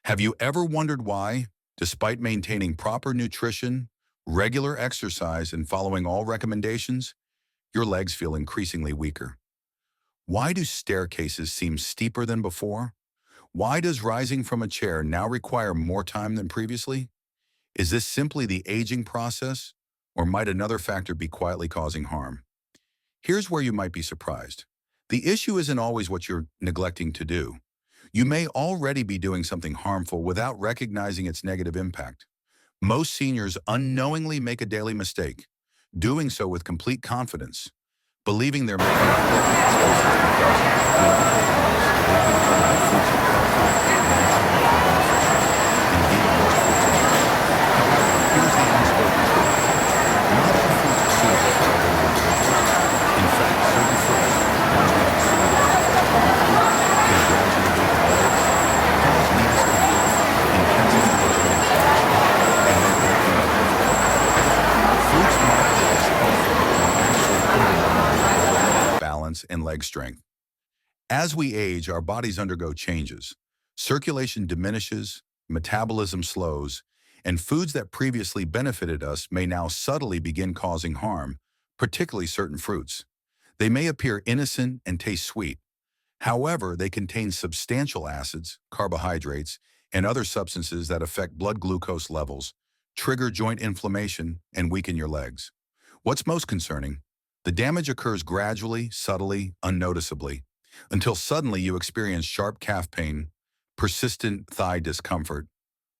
Have you ever wondered why, despite maintaining proper nutrition, regular exercise, and following all recommendations, your legs feel increasingly weaker? Why do staircases seem steeper than before? Why does rising from a chair now require more time than previously? Is this simply the aging process, or might another factor be quietly causing harm? Here's where you might be surprised. The issue isn't always what you're neglecting to do. You may already be doing something harmful without recognizing its negative impact. Most seniors unknowingly make a daily mistake, doing so with complete confidence, believing they're making appropriate choices because beyond their lives, they've been told that fruits are powerful, natural, and beneficial. Indeed, most fruits are. However, here's the unspoken truth. Not all fruits are suitable for every individual. In fact, certain fruits, ones we consider to be fruit, can gradually weaken legs, cause knee discomfort, intensify joint inflammation, and make walking more difficult. Fruits marketed as healthy are actually undermining health, balance, and leg strength. As we age, our bodies undergo changes. Circulation diminishes, metabolism slows, and foods that previously benefited us may now subtly begin causing harm, particularly certain fruits. They may appear innocent and taste sweet. However, they contain substantial acids, carbohydrates, and other substances that affect blood glucose levels, trigger joint inflammation, and weaken your legs. What's most concerning? The damage occurs gradually, subtly, unnoticeably, until suddenly you experience sharp calf pain, persistent thigh discomfort,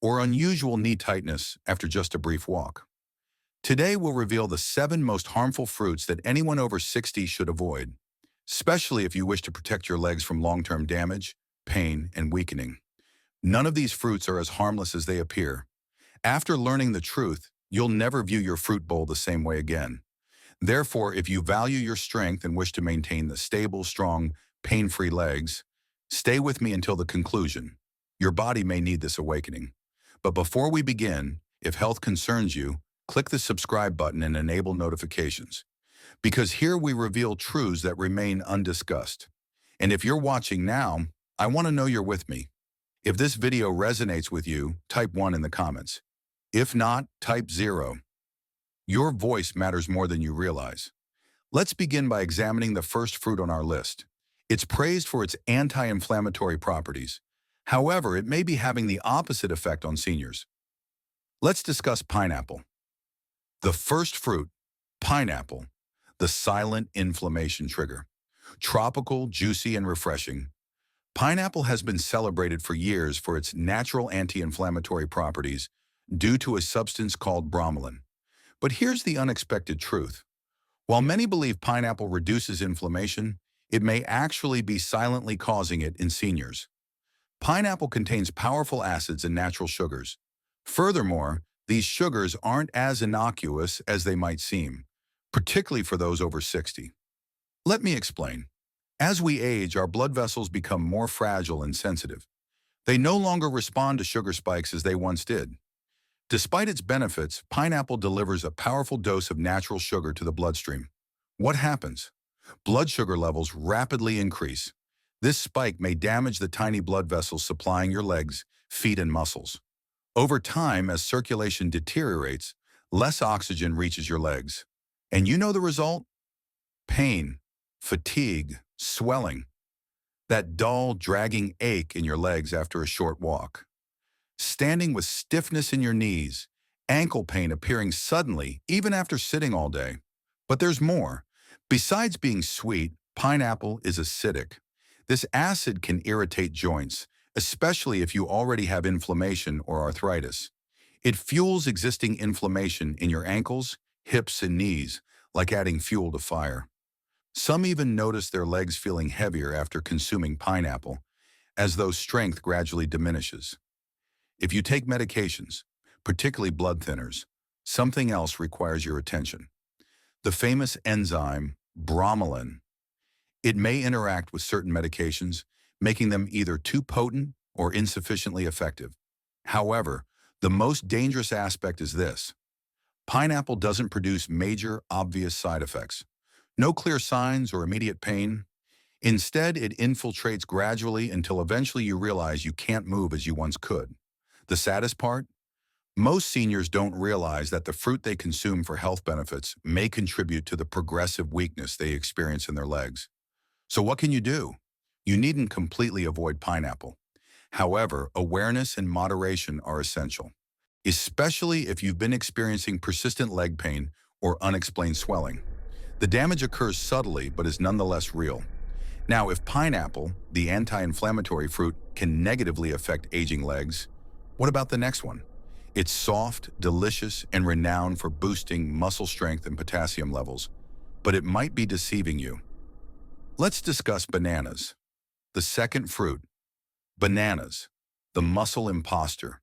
or unusual knee tightness after just a brief walk. Today, we'll reveal the 7 most harmful fruits that anyone over 60 should avoid, especially if you wish to protect your legs from long-term damage, pain, and weakening. None of these fruits are as harmless as they appear. After learning the truth, you'll never view your fruit bowl the same way again. Therefore, if you value your strength and wish to maintain the stable, strong, pain-free legs, stay with me until the conclusion. Your body may need this awakening. But before we begin, if health concerns you, click the subscribe button and enable notifications. Because here we reveal truths that remain undiscussed. And if you're watching now, I want to know you're with me. If this video resonates with you, type 1 in the comments. If not, type 0. Your voice matters more than you realize. Let's begin by examining the first fruit on our list. It's praised for its anti-inflammatory properties. However, it may be having the opposite effect on seniors. Let's discuss pineapple. The first fruit, pineapple, the silent inflammation trigger. Tropical, juicy, and refreshing, pineapple has been celebrated for years for its natural anti-inflammatory properties due to a substance called bromelain. But here's the unexpected truth. While many believe pineapple reduces inflammation, it may actually be silently causing it in seniors. Pineapple contains powerful acids and natural sugars. Furthermore, these sugars aren't as innocuous as they might seem, particularly for those over 60. Let me explain. As we age, our blood vessels become more fragile and sensitive. They no longer respond to sugar spikes as they once did. Despite its benefits, pineapple delivers a powerful dose of natural sugar to the bloodstream. What happens? Blood sugar levels rapidly increase. This spike may damage the tiny blood vessels supplying your legs, feet, and muscles. Over time, as circulation deteriorates, less oxygen reaches your legs. And you know the result? Pain, fatigue, swelling. That dull, dragging ache in your legs after a short walk. Standing with stiffness in your knees, ankle pain appearing suddenly, even after sitting all day. But there's more. Besides being sweet, pineapple is acidic. This acid can irritate joints, especially if you already have inflammation or arthritis. It fuels existing inflammation in your ankles, hips, and knees, like adding fuel to fire. Some even notice their legs feeling heavier after consuming pineapple, as though strength gradually diminishes. If you take medications, particularly blood thinners, something else requires your attention. The famous enzyme, bromelain. It may interact with certain medications, making them either too potent or insufficiently effective. However, the most dangerous aspect is this. Pineapple doesn't produce major, obvious side effects. No clear signs or immediate pain. Instead, it infiltrates gradually until eventually you realize you can't move as you once could. The saddest part? Most seniors don't realize that the fruit they consume for health benefits may contribute to the progressive weakness they experience in their legs. So what can you do? You needn't completely avoid pineapple. However, awareness and moderation are essential, especially if you've been experiencing persistent leg pain or unexplained swelling. The damage occurs subtly but is nonetheless real. Now, if pineapple, the anti-inflammatory fruit, can negatively affect aging legs, what about the next one? It's soft, delicious, and renowned for boosting muscle strength and potassium levels, but it might be deceiving you. Let's discuss bananas. The second fruit, bananas, the muscle imposter.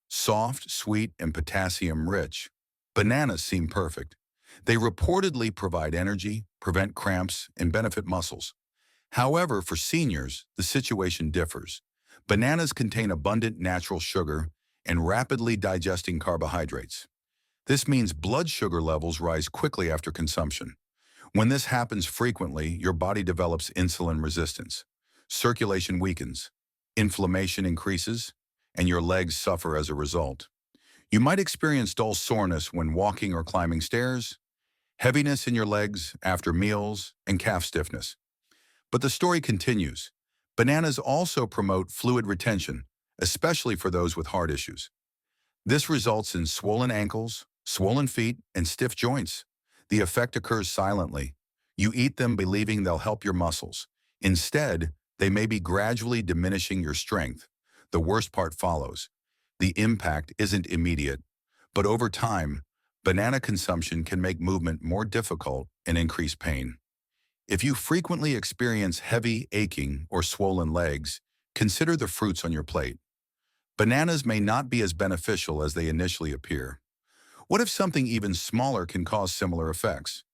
Soft, sweet, and potassium-rich. Bananas seem perfect. They reportedly provide energy, prevent cramps, and benefit muscles. However, for seniors, the situation differs. Bananas contain abundant natural sugar and rapidly digesting carbohydrates. This means blood sugar levels rise quickly after consumption. When this happens frequently, your body develops insulin resistance. Circulation weakens, inflammation increases, and your legs suffer as a result. You might experience dull soreness when walking or climbing stairs, heaviness in your legs after meals, and calf stiffness. But the story continues. Bananas also promote fluid retention, especially for those with heart issues. This results in swollen ankles, swollen feet, and stiff joints. The effect occurs silently. You eat them believing they'll help your muscles. Instead, they may be gradually diminishing your strength. The worst part follows. The impact isn't immediate, but over time, banana consumption can make movement more difficult and increase pain. If you frequently experience heavy, aching, or swollen legs, consider the fruits on your plate. Bananas may not be as beneficial as they initially appear. What if something even smaller can cause similar effects?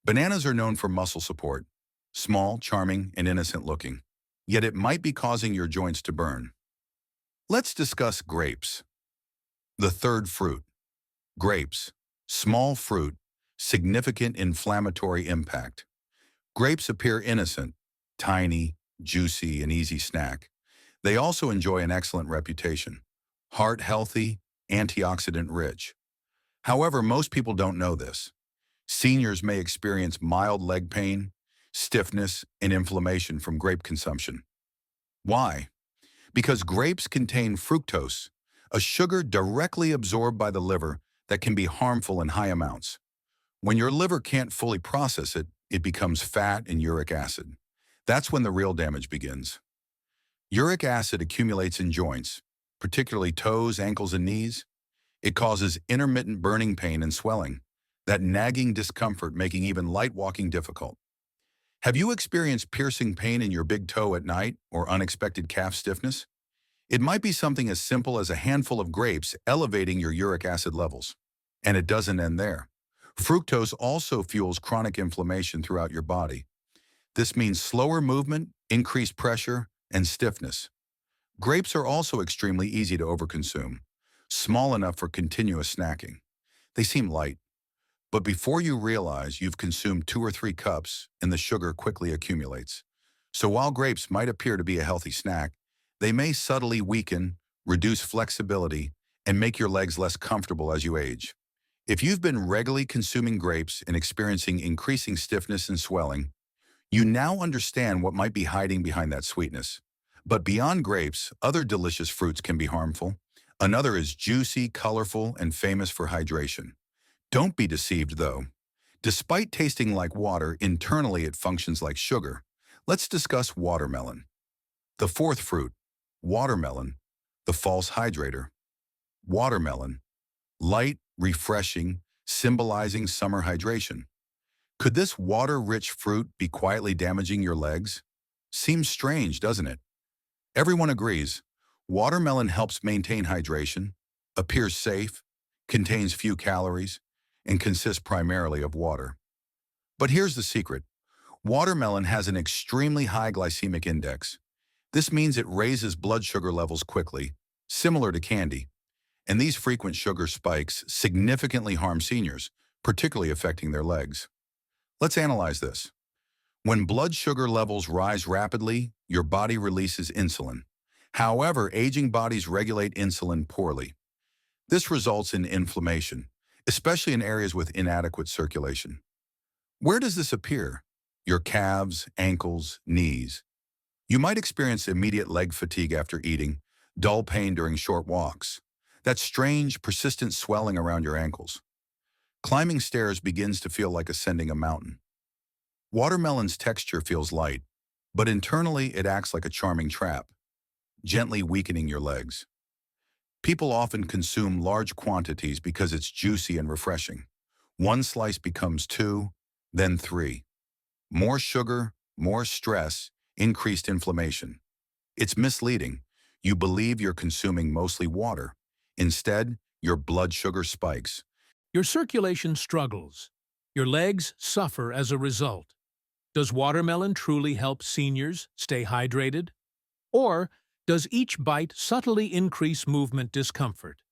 Bananas are known for muscle support, small, charming, and innocent looking. Yet it might be causing your joints to burn. Let's discuss grapes. The third fruit. Grapes. Small fruit, significant inflammatory impact. Grapes appear innocent, tiny, juicy, and easy snack. They also enjoy an excellent reputation. Heart-healthy, antioxidant-rich. However, most people don't know this. Seniors may experience mild leg pain, stiffness, and inflammation from grape consumption. Why? Because grapes contain fructose, a sugar directly absorbed by the liver that can be harmful in high amounts. When your liver can't fully process it, it becomes fat and uric acid. That's when the real damage begins. Uric acid accumulates in joints, particularly toes, ankles, and knees. It causes intermittent burning pain and swelling, that nagging discomfort making even light walking difficult. Have you experienced piercing pain in your big toe at night or unexpected calf stiffness? It might be something as simple as a handful of grapes elevating your uric acid levels. And it doesn't end there. Fructose also fuels chronic inflammation throughout your body. This means slower movement, increased pressure, and stiffness. Grapes are also extremely easy to overconsume, small enough for continuous snacking. They seem light, but before you realize you've consumed 2 or 3 cups and the sugar quickly accumulates. So while grapes might appear to be a healthy snack, they may subtly weaken, reduce flexibility, and make your legs less comfortable as you age. If you've been regularly consuming grapes and experiencing increasing stiffness and swelling, you now understand what might be hiding behind that sweetness. But beyond grapes, other delicious fruits can be harmful. Another is juicy, colorful, and famous for hydration. Don't be deceived, though. Despite tasting like water, internally it functions like sugar. Let's discuss watermelon. The fourth fruit, watermelon, the false hydrator. Watermelon, light, refreshing, symbolizing summer hydration. Could this water-rich fruit be quietly damaging your legs? Seems strange, doesn't it? Everyone agrees. Watermelon helps maintain hydration, appears safe, contains few calories, and consists primarily of water. But here's the secret. Watermelon has an extremely high glycemic index. This means it raises blood sugar levels quickly, similar to candy. And these frequent sugar spikes significantly harm seniors, particularly affecting their legs. Let's analyze this. When blood sugar levels rise rapidly, your body releases insulin. However, aging bodies regulate insulin poorly. This results in inflammation, especially in areas with inadequate circulation. Where does this appear? Your calves, ankles, knees. You might experience immediate leg fatigue after eating, dull pain during short walks. That strange, persistent swelling around your ankles. Climbing stairs begins to feel like ascending a mountain. Watermelon's texture feels light, but internally it acts like a charming trap, gently weakening your legs. People often consume large quantities because it's juicy and refreshing. One slice becomes two, then three. More sugar, more stress, increased inflammation. It's misleading. You believe you're consuming mostly water. Instead, your blood sugar spikes. Your circulation struggles. Your legs suffer as a result. Does watermelon truly help seniors stay hydrated? Or does each bite subtly increase movement discomfort?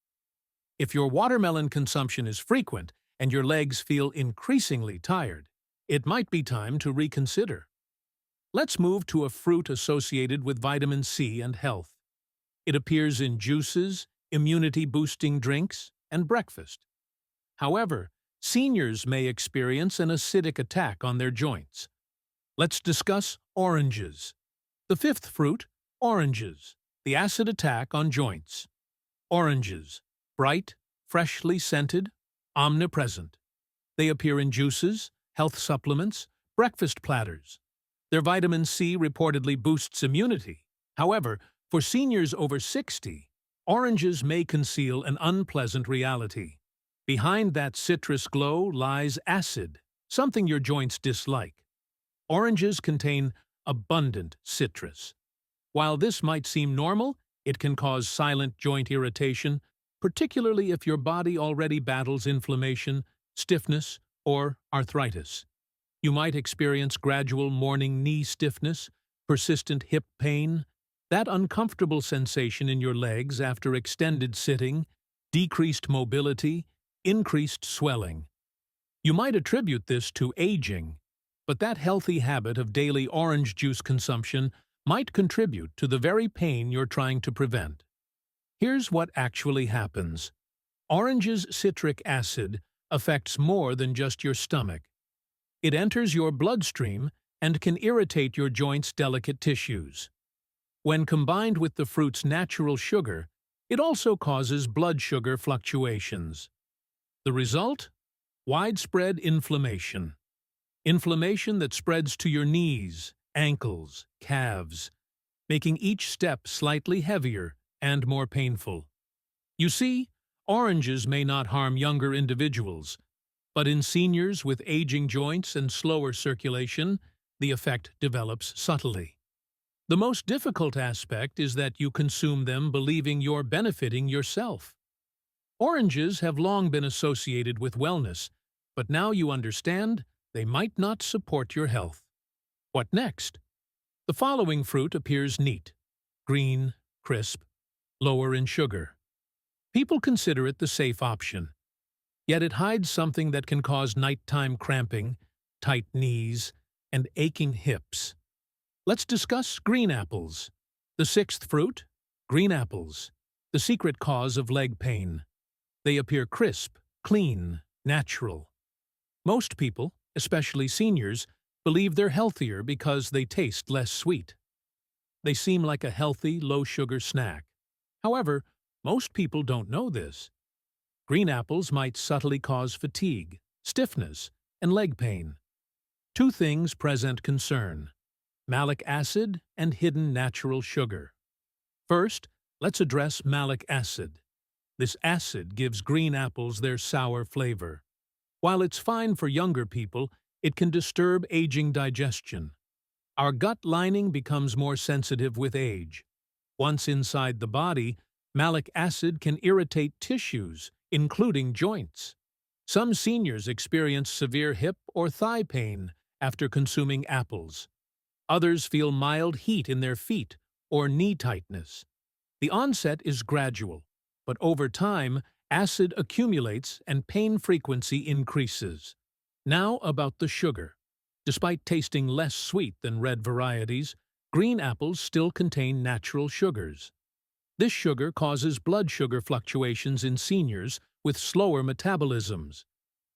If your watermelon consumption is frequent and your legs feel increasingly tired, it might be time to reconsider. Let's move to a fruit associated with vitamin C and health. It appears in juices, immunity-boosting drinks, and breakfast. However, seniors may experience an acidic attack on their joints. Let's discuss oranges. The fifth fruit, oranges, the acid attack on joints. Oranges, bright, freshly scented, omnipresent. They appear in juices, health supplements, breakfast platters. Their vitamin C reportedly boosts immunity. However, for seniors over 60, oranges may conceal an unpleasant reality. Behind that citrus glow lies acid, something your joints dislike. Oranges contain abundant citrus. While this might seem normal, it can cause silent joint irritation, particularly if your body already battles inflammation, stiffness, or arthritis. You might experience gradual morning knee stiffness, persistent hip pain, that uncomfortable sensation in your legs after extended sitting, decreased mobility, increased swelling. You might attribute this to aging, but that healthy habit of daily orange juice consumption might contribute to the very pain you're trying to prevent. Here's what actually happens. Orange's citric acid affects more than just your stomach. It enters your bloodstream and can irritate your joints' delicate tissues. When combined with the fruit's natural sugar, it also causes blood sugar fluctuations. The result? Widespread inflammation. Inflammation that spreads to your knees, ankles, calves, making each step slightly heavier and more painful. You see, oranges may not harm younger individuals, but in seniors with aging joints and slower circulation, the effect develops subtly. The most difficult aspect is that you consume them believing you're benefiting yourself. Oranges have long been associated with wellness, but now you understand they might not support your health. What next? The following fruit appears neat, green, crisp, lower in sugar. People consider it the safe option. Yet it hides something that can cause nighttime cramping, tight knees, and aching hips. Let's discuss green apples. The sixth fruit, green apples, the secret cause of leg pain. They appear crisp, clean, natural. Most people, especially seniors, believe they're healthier because they taste less sweet. They seem like a healthy, low-sugar snack. However, most people don't know this. Green apples might subtly cause fatigue, stiffness, and leg pain. Two things present concern: malic acid and hidden natural sugar. First, let's address malic acid. This acid gives green apples their sour flavor. While it's fine for younger people, it can disturb aging digestion. Our gut lining becomes more sensitive with age. Once inside the body, malic acid can irritate tissues, including joints. Some seniors experience severe hip or thigh pain after consuming apples. Others feel mild heat in their feet or knee tightness. The onset is gradual, but over time, acid accumulates and pain frequency increases. Now about the sugar. Despite tasting less sweet than red varieties, green apples still contain natural sugars. This sugar causes blood sugar fluctuations in seniors with slower metabolisms.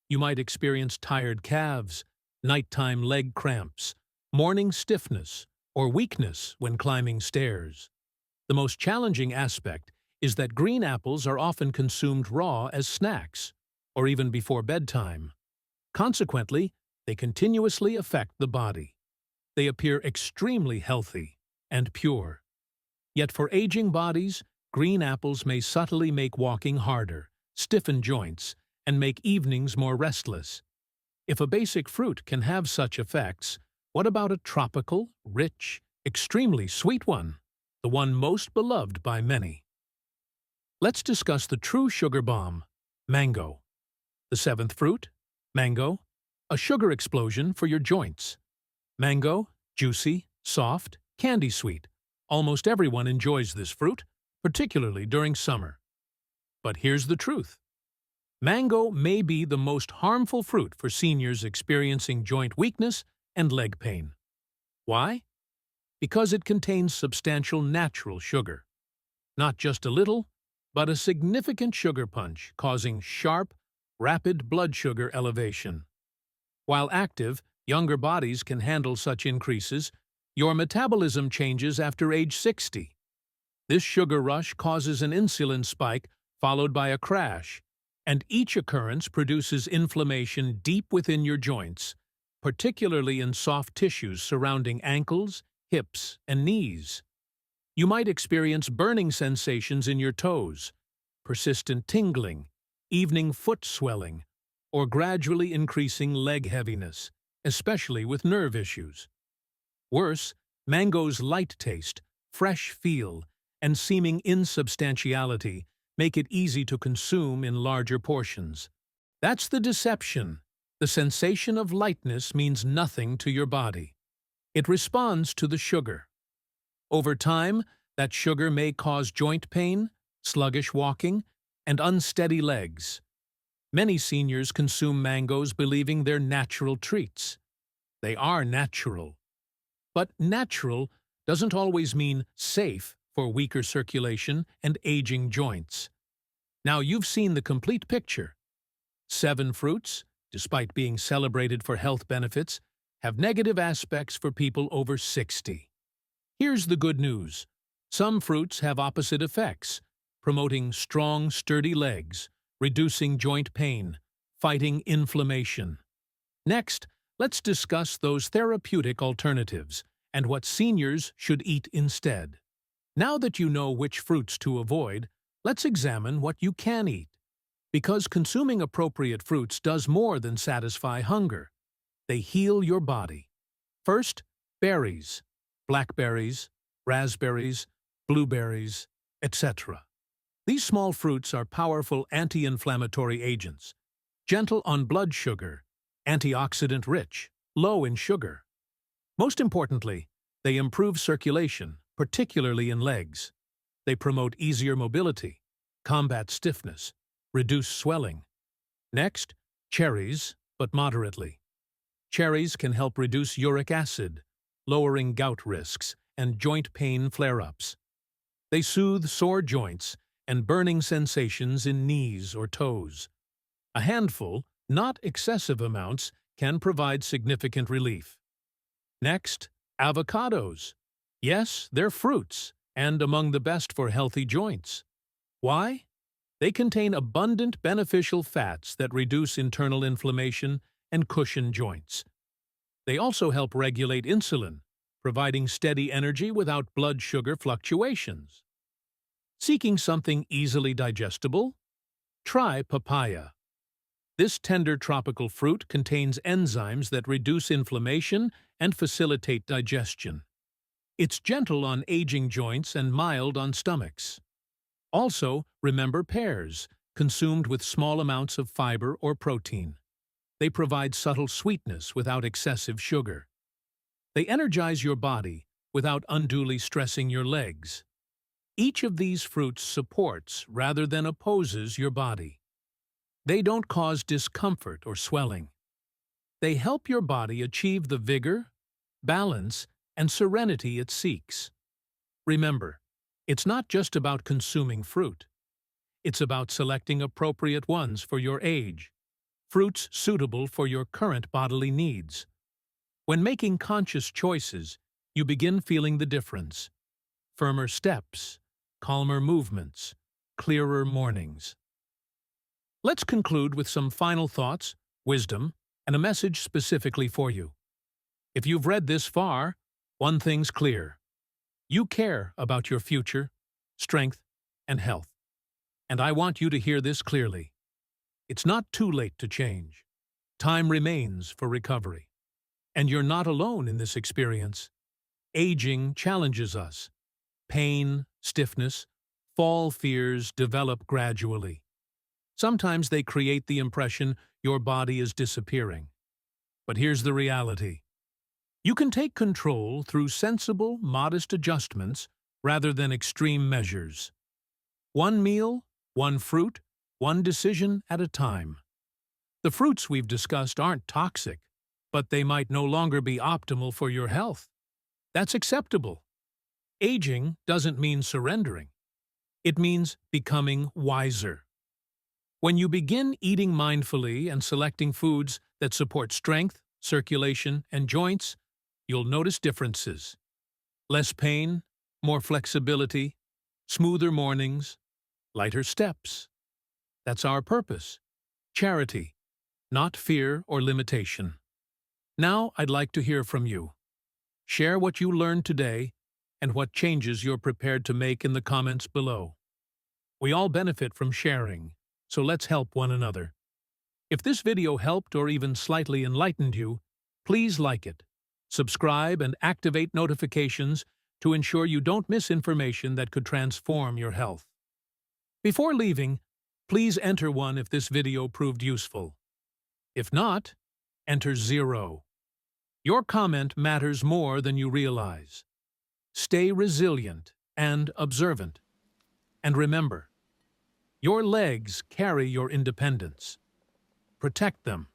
You might experience tired calves, nighttime leg cramps, morning stiffness, or weakness when climbing stairs. The most challenging aspect is that green apples are often consumed raw as snacks, or even before bedtime. Consequently, they continuously affect the body. They appear extremely healthy and pure. Yet for aging bodies, green apples may subtly make walking harder, stiffen joints, and make evenings more restless. If a basic fruit can have such effects, what about a tropical, rich, extremely sweet one, the one most beloved by many? Let's discuss the true sugar bomb, mango. The seventh fruit, mango, a sugar explosion for your joints. Mango, juicy, soft, candy sweet. Almost everyone enjoys this fruit, particularly during summer. But here's the truth. Mango may be the most harmful fruit for seniors experiencing joint weakness and leg pain. Why? Because it contains substantial natural sugar. Not just a little, but a significant sugar punch causing sharp, rapid blood sugar elevation. While active, younger bodies can handle such increases. Your metabolism changes after age 60. This sugar rush causes an insulin spike followed by a crash, and each occurrence produces inflammation deep within your joints, particularly in soft tissues surrounding ankles, hips, and knees. You might experience burning sensations in your toes, persistent tingling, evening foot swelling, or gradually increasing leg heaviness, especially with nerve issues. Worse, mango's light taste, fresh feel, and seeming insubstantiality make it easy to consume in larger portions. That's the deception. The sensation of lightness means nothing to your body. It responds to the sugar. Over time, that sugar may cause joint pain, sluggish walking, and unsteady legs. Many seniors consume mangoes believing they're natural treats. They are natural. But natural doesn't always mean safe for weaker circulation and aging joints. Now you've seen the complete picture. 7 fruits, despite being celebrated for health benefits, have negative aspects for people over 60. Here's the good news. Some fruits have opposite effects, promoting strong, sturdy legs, reducing joint pain, fighting inflammation. Next, let's discuss those therapeutic alternatives and what seniors should eat instead. Now that you know which fruits to avoid, let's examine what you can eat. Because consuming appropriate fruits does more than satisfy hunger. They heal your body. First, berries, blackberries, raspberries, blueberries, etc. These small fruits are powerful anti-inflammatory agents, gentle on blood sugar, antioxidant-rich, low in sugar. Most importantly, they improve circulation, particularly in legs. They promote easier mobility, combat stiffness, reduce swelling. Next, cherries, but moderately. Cherries can help reduce uric acid, lowering gout risks and joint pain flare-ups. They soothe sore joints and burning sensations in knees or toes. A handful, not excessive amounts, can provide significant relief. Next, avocados. Yes, they're fruits, and among the best for healthy joints. Why? They contain abundant beneficial fats that reduce internal inflammation and cushion joints. They also help regulate insulin, providing steady energy without blood sugar fluctuations. Seeking something easily digestible? Try papaya. This tender tropical fruit contains enzymes that reduce inflammation and facilitate digestion. It's gentle on aging joints and mild on stomachs. Also, remember pears, consumed with small amounts of fiber or protein. They provide subtle sweetness without excessive sugar. They energize your body without unduly stressing your legs. Each of these fruits supports rather than opposes your body. They don't cause discomfort or swelling. They help your body achieve the vigor, balance, and serenity it seeks. Remember, it's not just about consuming fruit. It's about selecting appropriate ones for your age, fruits suitable for your current bodily needs. When making conscious choices, you begin feeling the difference. Firmer steps, calmer movements, clearer mornings. Let's conclude with some final thoughts, wisdom, and a message specifically for you. If you've read this far, one thing's clear. You care about your future, strength, and health. And I want you to hear this clearly. It's not too late to change. Time remains for recovery. And you're not alone in this experience. Aging challenges us. Pain, stiffness, fall fears develop gradually. Sometimes they create the impression your body is disappearing. But here's the reality. You can take control through sensible, modest adjustments rather than extreme measures. One meal, one fruit, one decision at a time. The fruits we've discussed aren't toxic, but they might no longer be optimal for your health. That's acceptable. Aging doesn't mean surrendering. It means becoming wiser. When you begin eating mindfully and selecting foods that support strength, circulation, and joints, you'll notice differences. Less pain, more flexibility, smoother mornings, lighter steps. That's our purpose. Charity, not fear or limitation. Now I'd like to hear from you. Share what you learned today and what changes you're prepared to make in the comments below. We all benefit from sharing, so let's help one another. If this video helped or even slightly enlightened you, please like it, subscribe, and activate notifications to ensure you don't miss information that could transform your health. Before leaving, please enter 1 if this video proved useful. If not, enter 0. Your comment matters more than you realize. Stay resilient and observant. And remember, your legs carry your independence. Protect them.